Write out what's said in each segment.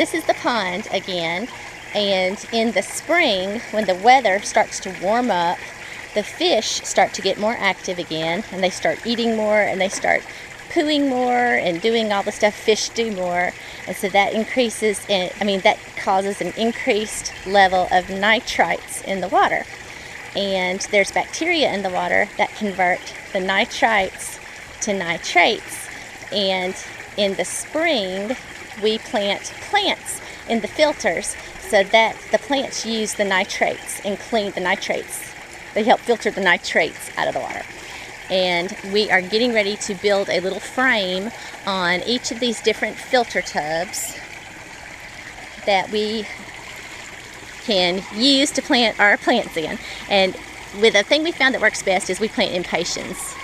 This is the pond again, and in the spring, when the weather starts to warm up, the fish start to get more active again, and they start eating more, and they start pooing more and doing all the stuff fish do more, and so that that causes an increased level of nitrites in the water. And there's bacteria in the water that convert the nitrites to nitrates, and in the spring we plant plants in the filters so that the plants use the nitrates and clean the nitrates. They help filter the nitrates out of the water. And we are getting ready to build a little frame on each of these different filter tubs that we can use to plant our plants in. And with the thing we found that works best is we plant Impatiens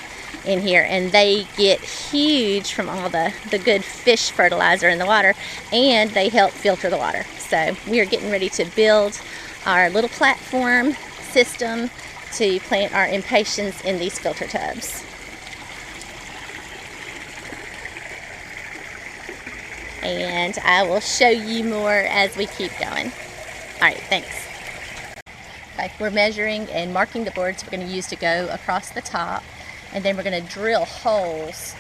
in here, and they get huge from all the good fish fertilizer in the water, and they help filter the water. So we are getting ready to build our little platform system to plant our Impatiens in these filter tubs. And I will show you more as we keep going. Alright, thanks. Okay, we're measuring and marking the boards we're going to use to go across the top, and then we're going to drill holes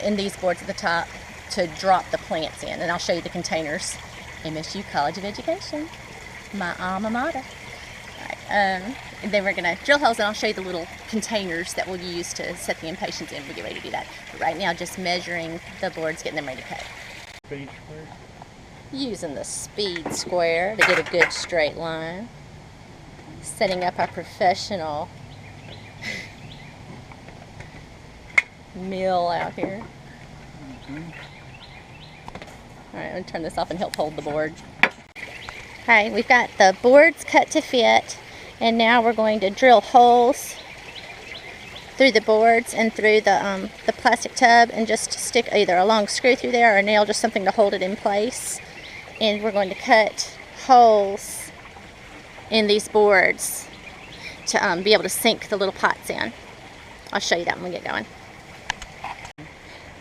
in these boards at the top to drop the plants in. And I'll show you the containers. MSU College of Education, my alma mater. And then we're going to drill holes, and I'll show you the little containers that we'll use to set the Impatiens in. We'll get ready to do that. But right now, just measuring the boards, getting them ready to cut. Speed square? Using the speed square to get a good straight line. Setting up our professional mill out here. Alright, I'm going to turn this off and help hold the board. Alright, we've got the boards cut to fit, and now we're going to drill holes through the boards and through the plastic tub, and just stick either a long screw through there or a nail, just something to hold it in place. And we're going to cut holes in these boards to be able to sink the little pots in. I'll show you that when we get going.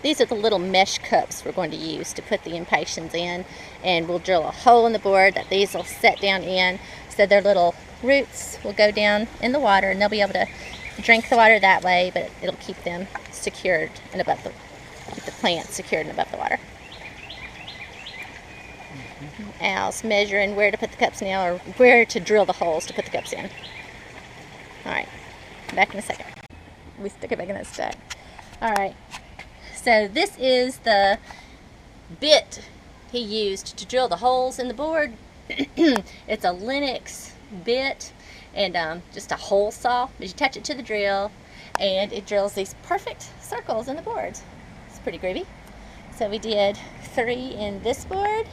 These are the little mesh cups we're going to use to put the Impatiens in, and we'll drill a hole in the board that these will set down in, so their little roots will go down in the water, and they'll be able to drink the water that way, but it'll keep them secured and keep the plants secured and above the water. Al's measuring where to put the cups now, or where to drill the holes to put the cups in. Alright, back in a second. We stick it back in that stack. Alright, so this is the bit he used to drill the holes in the board. It's a Lennox bit, and just a hole saw. You attach it to the drill, and it drills these perfect circles in the boards. It's pretty groovy. So we did 3 in this board,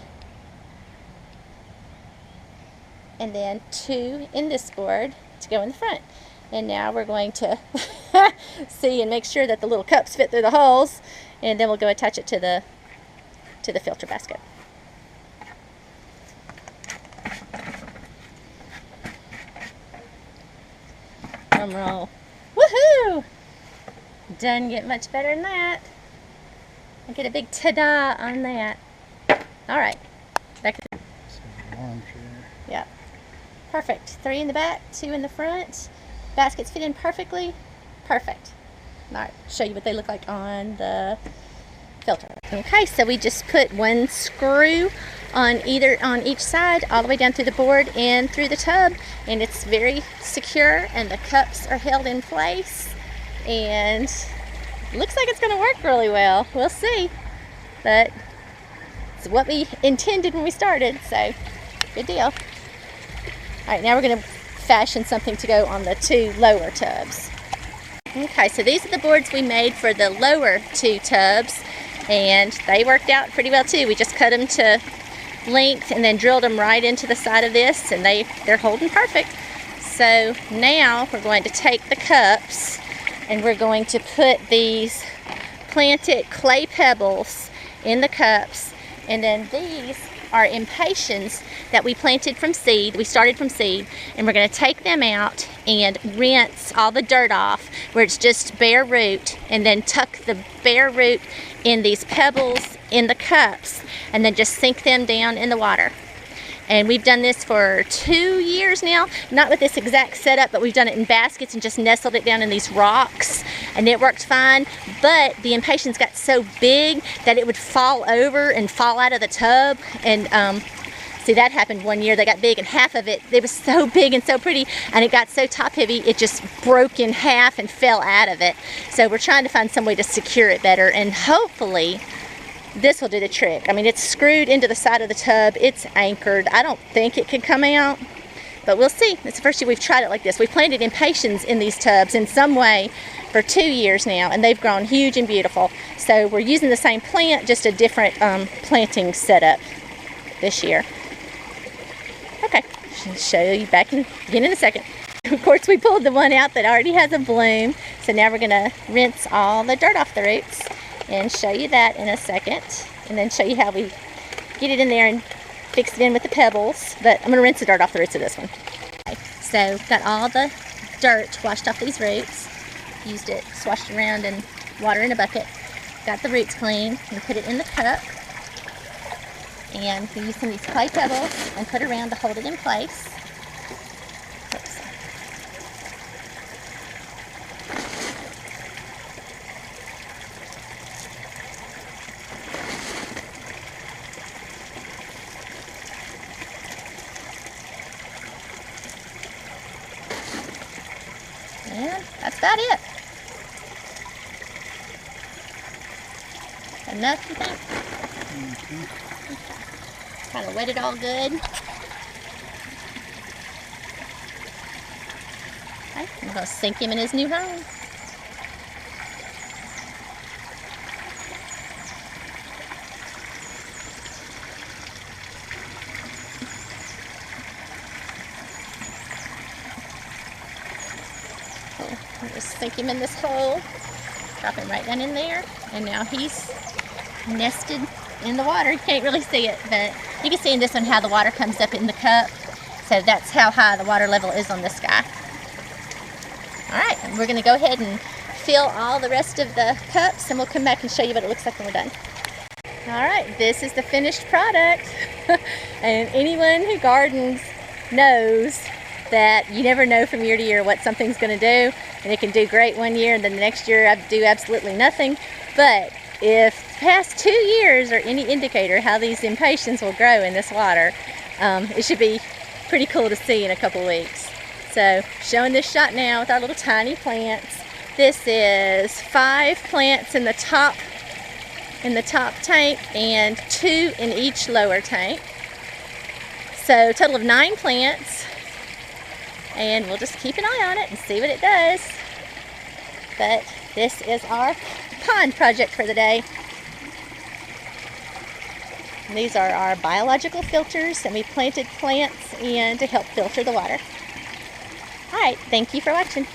and then 2 in this board to go in the front. And now we're going to see and make sure that the little cups fit through the holes, and then we'll go attach it to the filter basket. Drum roll. Woohoo! Doesn't get much better than that. I get a big ta-da on that. Alright. Back. Armchair. Yeah. Perfect. 3 in the back, 2 in the front. Baskets fit in perfectly. Perfect. Alright, show you what they look like on the filter. Okay, so we just put 1 screw on each side, all the way down through the board and through the tub, and it's very secure, and the cups are held in place, and it looks like it's going to work really well. We'll see, but it's what we intended when we started, so good deal. Alright, now we're going to fashion something to go on the 2 lower tubs. Okay, so these are the boards we made for the lower 2 tubs, and they worked out pretty well too. We just cut them to length and then drilled them right into the side of this, and they're holding perfect. So now we're going to take the cups, and we're going to put these planted clay pebbles in the cups, and then these are Impatiens that we planted from seed. We started from seed, and we're going to take them out and rinse all the dirt off where it's just bare root, and then tuck the bare root in these pebbles in the cups and then just sink them down in the water. And we've done this for 2 years now, not with this exact setup, but we've done it in baskets and just nestled it down in these rocks, and it worked fine. But the Impatiens got so big that it would fall over and fall out of the tub. And see, that happened one year. They got big, and half of it, it was so big and so pretty, and it got so top heavy, it just broke in half and fell out of it. So we're trying to find some way to secure it better, and hopefully this will do the trick. I mean, it's screwed into the side of the tub. It's anchored. I don't think it could come out, but we'll see. It's the first year we've tried it like this. We planted Impatiens in these tubs in some way for 2 years now, and they've grown huge and beautiful. So we're using the same plant, just a different planting setup this year. Okay, I'll show you back again in a second. Of course, we pulled the one out that already has a bloom. So now we're gonna rinse all the dirt off the roots and show you that in a second, and then show you how we get it in there and fix it in with the pebbles. But I'm going to rinse the dirt off the roots of this one. Okay, so got all the dirt washed off these roots. Used it, swashed around in water in a bucket. Got the roots clean and put it in the cup. And we use some of these clay pebbles and put around to hold it in place. Oops. And that's about it. Enough, you think? Mm-hmm. Kind of wet it all good. Okay, I'm going to sink him in his new home. I'll just sink him in this hole, drop him right down in there, and now he's nested in the water. You can't really see it, but you can see in this one how the water comes up in the cup. So that's how high the water level is on this guy. Alright, and we're going to go ahead and fill all the rest of the cups, and we'll come back and show you what it looks like when we're done. Alright, this is the finished product. And anyone who gardens knows that you never know from year to year what something's going to do, and it can do great one year and then the next year I do absolutely nothing. But if the past 2 years are any indicator how these Impatiens will grow in this water, it should be pretty cool to see in a couple weeks. So showing this shot now with our little tiny plants. This is 5 plants in the top tank and 2 in each lower tank. So a total of 9 plants. And we'll just keep an eye on it and see what it does. But this is our pond project for the day. And these are our biological filters, and we planted plants in to help filter the water. Alright, thank you for watching.